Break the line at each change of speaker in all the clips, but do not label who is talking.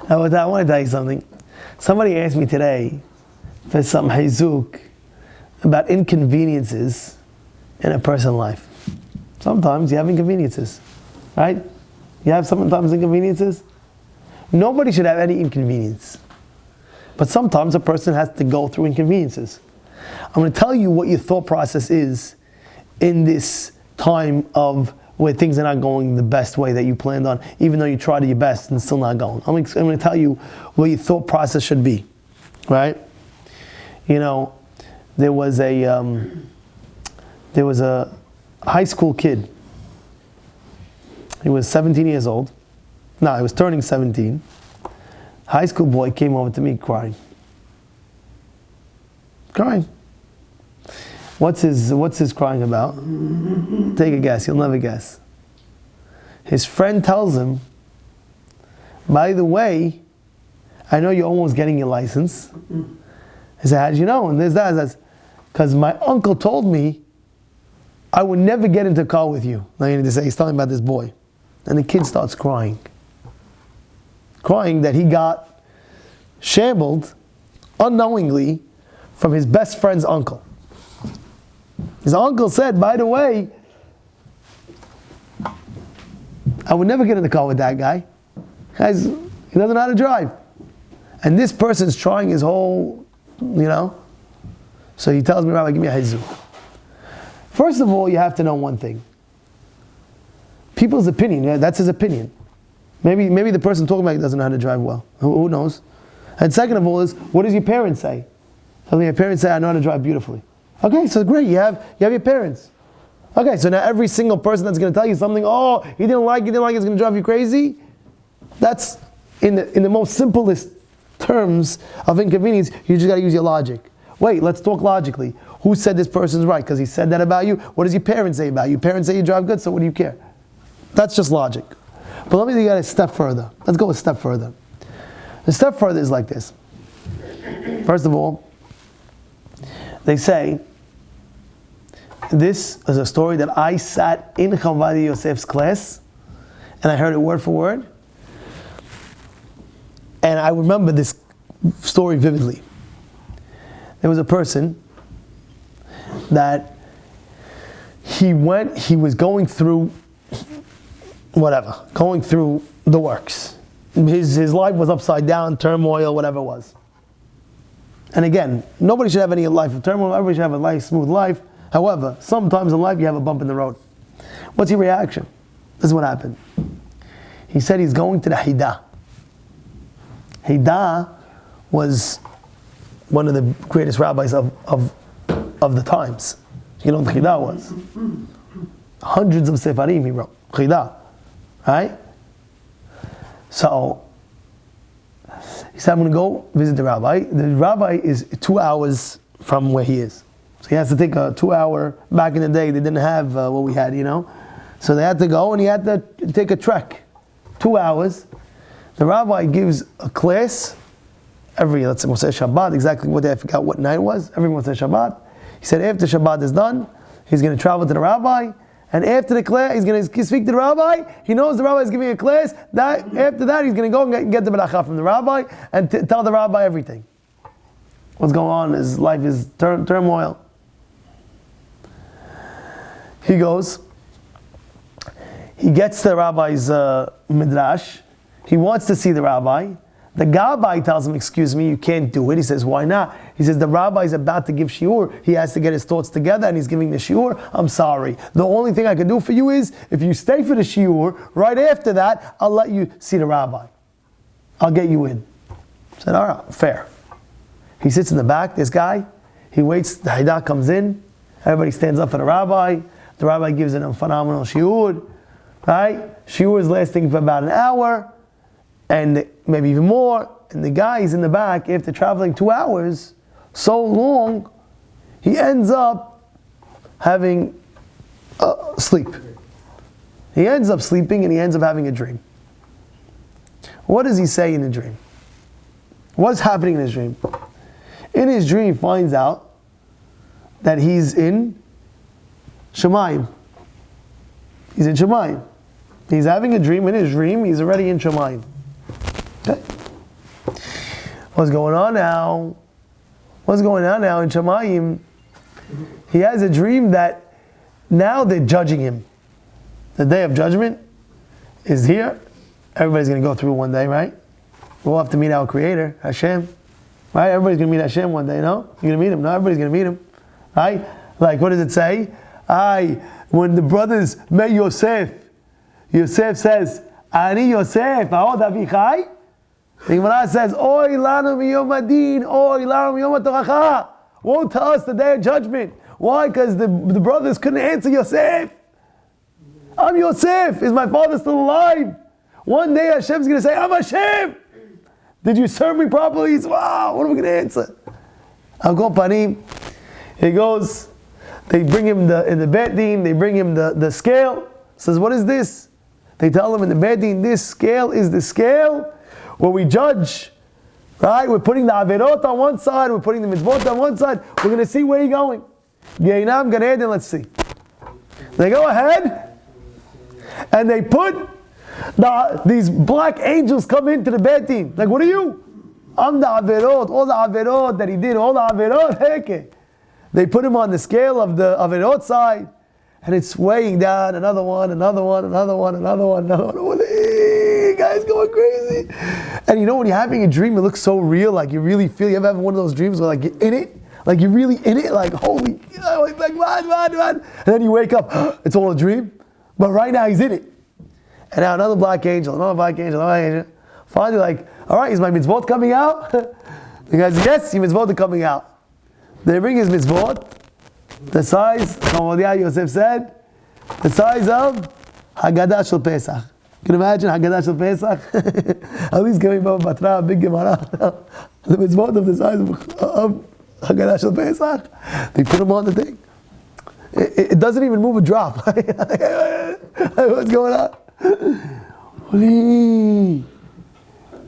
I want to tell you something. Somebody asked me today for some hizuk about inconveniences in a person's life. Sometimes you have inconveniences, right? You have sometimes inconveniences. Nobody should have any inconvenience. But sometimes a person has to go through inconveniences. I'm going to tell you what your thought process is in this time of where things are not going the best way that you planned on, even though you tried your best and it's still not going. I'm going to tell you what your thought process should be, right? You know, there was a high school kid. He was 17 years old. No, he was turning 17. High school boy came over to me crying. Crying. What's his crying about? Take a guess, you'll never guess. His friend tells him, by the way, I know you're almost getting your license. He said, how did you know? And there's that. Because my uncle told me I would never get into a car with you. Now you need to say, he's talking about this boy. And the kid starts crying. Crying that he got shambled unknowingly from his best friend's uncle. His uncle said, by the way, I would never get in the car with that guy. He doesn't know how to drive. And this person's trying his whole, So he tells me, Rabbi, give me a hizuk. First of all, you have to know one thing. People's opinion, that's his opinion. Maybe the person talking about it doesn't know how to drive well. Who knows? And second of all is, what does your parents say? Your parents say, I know how to drive beautifully. Okay, so great, you have your parents. Okay, so now every single person that's going to tell you something, he didn't like it's going to drive you crazy. That's in the most simplest terms of inconvenience. You just got to use your logic. Wait, let's talk logically. Who said this person's right? Because he said that about you. What does your parents say about you? Your parents say you drive good, so what do you care? That's just logic. But let me take it a step further. Let's go a step further. The step further is like this. First of all, they say, this is a story that I sat in Rabbi Yosef's class, and I heard it word for word, and I remember this story vividly. There was a person that he was going through the works. His life was upside down, turmoil, whatever it was. And again, nobody should have any life of turmoil, everybody should have a smooth life. However, sometimes in life you have a bump in the road. What's your reaction? This is what happened. He said he's going to the Hida. Hida was one of the greatest rabbis of the times. You know what Hida was? Hundreds of Sefarim he wrote. Hida. Right? So, he said, I'm going to go visit the rabbi. The rabbi is 2 hours from where he is. So he has to take a 2 hour, back in the day, they didn't have what we had, So they had to go and he had to take a trek. 2 hours. The rabbi gives a class every, let's say, Moshe Shabbat, exactly what day, I forgot what night it was, every Moshe Shabbat. He said after Shabbat is done, he's going to travel to the rabbi, and after the class, he's going to speak to the rabbi. He knows the rabbi is giving a class. After that, he's going to go and get the beracha from the rabbi and tell the rabbi everything. What's going on? His life is turmoil. He goes. He gets to the rabbi's midrash. He wants to see the rabbi. The gabbai tells him, excuse me, you can't do it. He says, why not? He says, the rabbi is about to give shiur. He has to get his thoughts together and he's giving the shiur. I'm sorry. The only thing I can do for you is, if you stay for the shiur, right after that, I'll let you see the rabbi. I'll get you in. I said, all right, fair. He sits in the back, this guy. He waits, the Haidah comes in. Everybody stands up for the rabbi. The rabbi gives him a phenomenal shiur. Right? Shiur is lasting for about an hour. And maybe even more, and the guy is in the back after traveling 2 hours, so long, he ends up having sleep. He ends up sleeping and he ends up having a dream. What does he say in the dream? What's happening in his dream? In his dream, he finds out that he's in Shemayim. He's in Shemayim. He's having a dream. In his dream, he's already in Shemayim. Okay? What's going on now? What's going on now in Shamayim? He has a dream that now they're judging him. The day of judgment is here. Everybody's going to go through one day, right? We'll have to meet our Creator, Hashem. Right? Everybody's going to meet Hashem one day, no? You're going to meet Him. No, everybody's going to meet Him. Right? Like, what does it say? When the brothers met Yosef, Yosef says, Ani Yosef, ha'od avichai. The Gemara says, Oy lanu miyom adin, oy lanu miyom ha'toracha. Woe to us the day of judgment. Why? Because the brothers couldn't answer Yosef. I'm Yosef. Is my father still alive? One day Hashem's going to say, I'm Hashem. Did you serve me properly? He says, wow, what are we going to answer? Al Kol Panim, he goes, they bring him in the Beit Din, they bring him the scale. Says, what is this? They tell him in the Beit Din, this scale is the scale where we judge. Right? We're putting the Averot on one side, we're putting the Mitzvot on one side. We're going to see where you're going. Geinam, Gan Eden, let's see. They go ahead and they put these black angels come into the Beit Din. Like, what are you? I'm the Averot, all the Averot that he did, all the Averot, heke. They put him on the scale of the Averot side, and it's weighing down, another one. Hey, guy's going crazy. And you know, when you're having a dream, it looks so real, like you really feel, you ever have one of those dreams where like you're in it? Like you're really in it, like holy, like man. And then you wake up, it's all a dream. But right now he's in it. And now another black angel. Finally, like, all right, is my mitzvot coming out? The guy says, yes, your mitzvot are coming out. They bring his mitzvot, the size, Yosef said, the size of Haggadah Shel Pesach. You can imagine Haggadah Shel Pesach? At least giving Baba Batra a big Gemara. The mitzvot of the size of Haggadah Shel Pesach. They put him on the thing. It doesn't even move a drop. What's going on?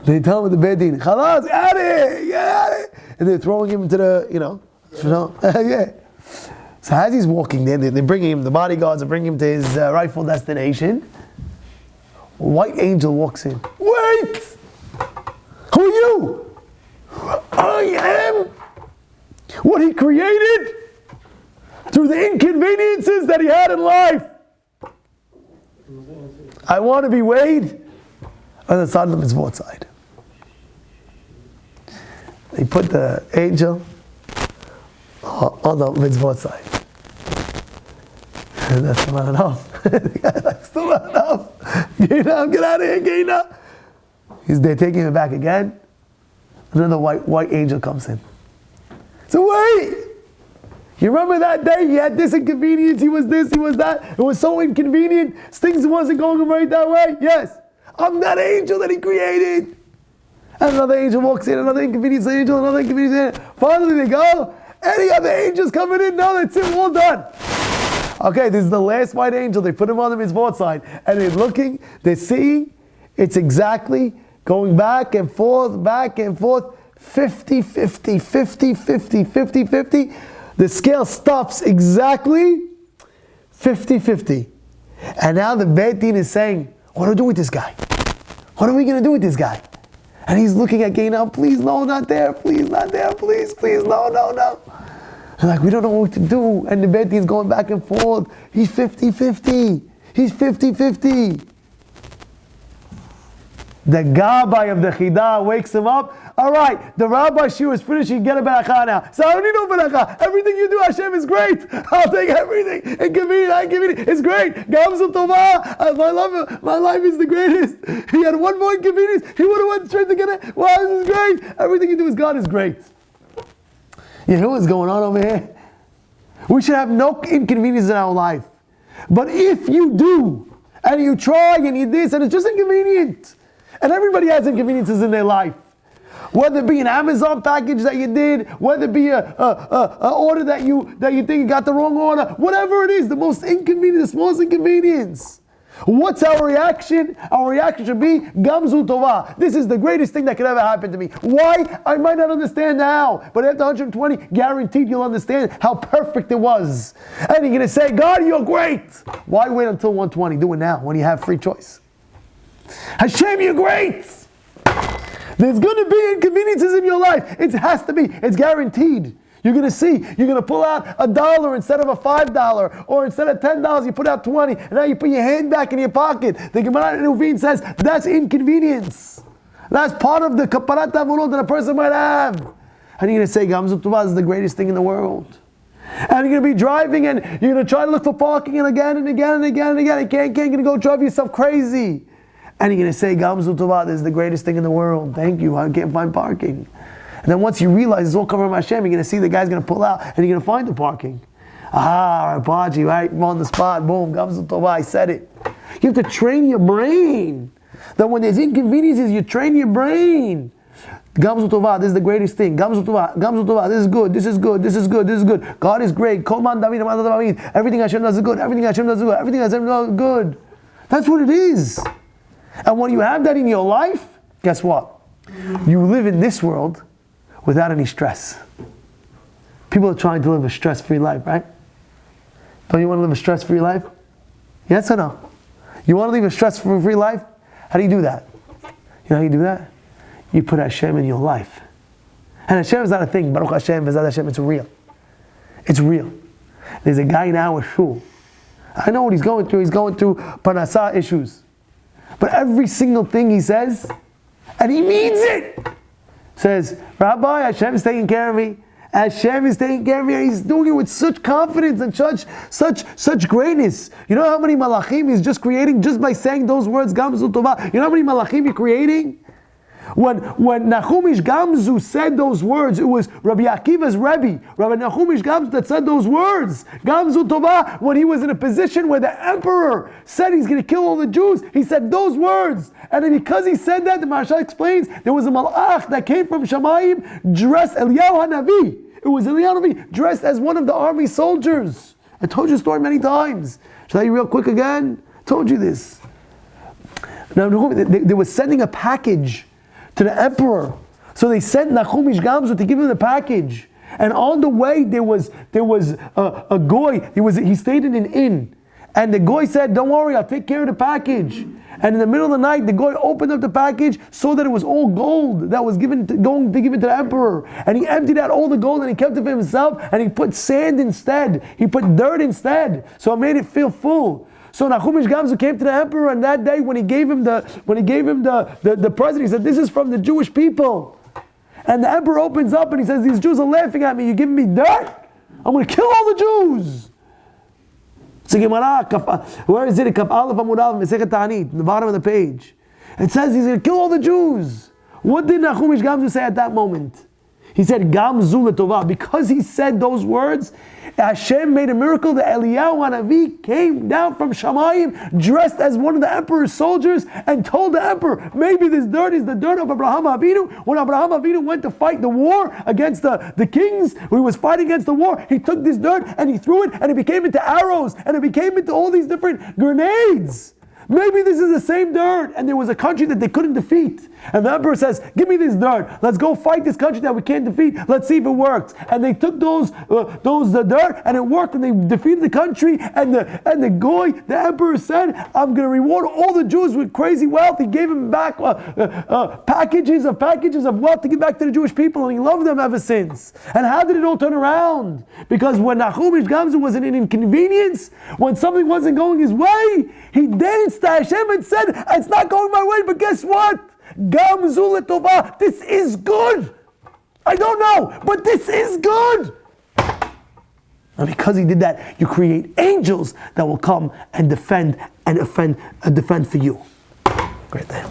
They tell him at the Beit Din, Chalas, get out of it! And they're throwing him into the, yeah. So as he's walking there, they're bringing him, the bodyguards are bringing him to his rightful destination. A white angel walks in. Wait! Who are you? I am what he created through the inconveniences that he had in life. I want to be weighed on the side of the mitzvot side. They put the angel on the mitzvot side. And that's still not enough. The guy's like, still not enough. Get out of here, Gaina. They're taking him back again. Another white angel comes in. So wait! You remember that day he had this inconvenience, he was this, he was that. It was so inconvenient, things wasn't going right that way. Yes, I'm that angel that he created. And another angel walks in, another inconvenience angel, another inconvenience angel. Finally they go, any other angels coming in? No, that's it, all done. Okay, this is the last white angel. They put him on the mitzvot side. And they're looking, they're seeing, it's exactly going back and forth, 50-50, 50-50, 50-50. The scale stops exactly 50-50. And now the Beit Din is saying, what do we do with this guy? What are we going to do with this guy? And he's looking at Gainam, please, no, not there, please, not there, please, no. And like, we don't know what to do. And the Beit Din is going back and forth. He's 50-50. He's 50-50. The Gabbai of the Chidah wakes him up. All right, the rabbi shiur is finished. You can get a beracha now. So I don't need no beracha. Everything you do, Hashem, is great. I'll take everything. Inconvenient, it's great. Gamzul Tovah. My life is the greatest. He had one more inconvenience. He would have went straight to get it. Wow, this is great. Everything you do as God is great. You know what's going on over here? We should have no inconvenience in our life. But if you do, and you try, and you this, and it's just inconvenient. And everybody has inconveniences in their life. Whether it be an Amazon package that you did, whether it be a order that you think you got the wrong order, whatever it is, the smallest inconvenience. What's our reaction? Our reaction should be Gamzu Tovah. This is the greatest thing that could ever happen to me. Why? I might not understand now, but after 120, guaranteed you'll understand how perfect it was. And you're going to say, God, you're great. Why wait until 120? Do it now when you have free choice. Hashem, you're great. There's going to be inconveniences in your life. It has to be. It's guaranteed. You're going to see. You're going to pull out $1 instead of a $5, or instead of $10, you put out 20, and now you put your hand back in your pocket. The Gemara in Inconvenience says that's inconvenience. That's part of the kaparat avonot that a person might have. And you're going to say, Gamzu Tova is the greatest thing in the world. And you're going to be driving and you're going to try to look for parking, and again and again and again and again. You can't going to go drive yourself crazy. And you're going to say, Gamzu Tova, this is the greatest thing in the world. Thank you, I can't find parking. And then once you realize it's all covered by Hashem, you're going to see the guy's going to pull out and you're going to find the parking. Rabbi, right, I'm on the spot, boom, Gamzu Tova, I said it. You have to train your brain. That when there's inconveniences, you train your brain. Gamzu Tova, this is the greatest thing. Gamzu Tova, this is good, this is good, this is good, this is good. God is great. Everything Hashem does is good. Everything Hashem does is good. Everything Hashem does is good. That's what it is. And when you have that in your life, guess what? You live in this world without any stress. People are trying to live a stress-free life, right? Don't you want to live a stress-free life? Yes or no? You want to live a stress-free life? How do you do that? You know how you do that? You put Hashem in your life. And Hashem is not a thing. Baruch Hashem, Bezrat Hashem, it's real. It's real. There's a guy in our shul. I know what he's going through. He's going through parnasah issues. But every single thing he says, and he means it, says, Rabbi, Hashem is taking care of me. Hashem is taking care of me. And he's doing it with such confidence and such greatness. You know how many malachim he's just creating just by saying those words, Gamzu Tova? You know how many malachim he's creating? When Nachumish Gamzu said those words, it was Rabbi Akiva's Rebbe, Rabbi Nachumish Gamzu, that said those words. Gamzu Tova, when he was in a position where the emperor said he's going to kill all the Jews, he said those words. And then because he said that, the Maharsha explains, there was a malach that came from Shamayim dressed, Eliyahu HaNavi. It was Eliyahu HaNavi dressed as one of the army soldiers. I told you the story many times. Should I tell you real quick again? I told you this. Now, they were sending a package to the emperor. So they sent Nachumish Gamzu to give him the package. And on the way there was a goy. He stayed in an inn. And the goy said, don't worry, I'll take care of the package. And in the middle of the night, the goy opened up the package, saw that it was all gold that was going to give it to the emperor. And he emptied out all the gold and he kept it for himself, and he put sand instead. He put dirt instead. So it made it feel full. So Nachumish Gamzu came to the emperor, and that day when he gave him the present, he said, this is from the Jewish people. And the emperor opens up and he says, these Jews are laughing at me. You're giving me dirt? I'm going to kill all the Jews. So Gemara, where is it? Kaf Aleph Amud Aleph, Mesechet Ta'anit, the bottom of the page. It says he's going to kill all the Jews. What did Nachumish Gamzu say at that moment? He said, Gamzu L'Tovah. Because he said those words, Hashem made a miracle. The Eliyahu HaNavi came down from Shamayim dressed as one of the emperor's soldiers and told the emperor, maybe this dirt is the dirt of Abraham Avinu. When Abraham Avinu went to fight the war against the kings, when he was fighting against the war, he took this dirt and he threw it, and it became into arrows, and it became into all these different grenades. Maybe this is the same dirt, and there was a country that they couldn't defeat. And the emperor says, give me this dirt. Let's go fight this country that we can't defeat. Let's see if it works. And they took the dirt, and it worked, and they defeated the country. And the goy, the emperor said, I'm going to reward all the Jews with crazy wealth. He gave him back packages of wealth to give back to the Jewish people, and he loved them ever since. And how did it all turn around? Because when Nachumish Gamzu was in an inconvenience, when something wasn't going his way, he danced to Hashem and said, it's not going my way, but guess what? Gamzu L'Tovah, this is good. I don't know, but this is good. And because he did that, you create angels that will come and defend for you. Great day.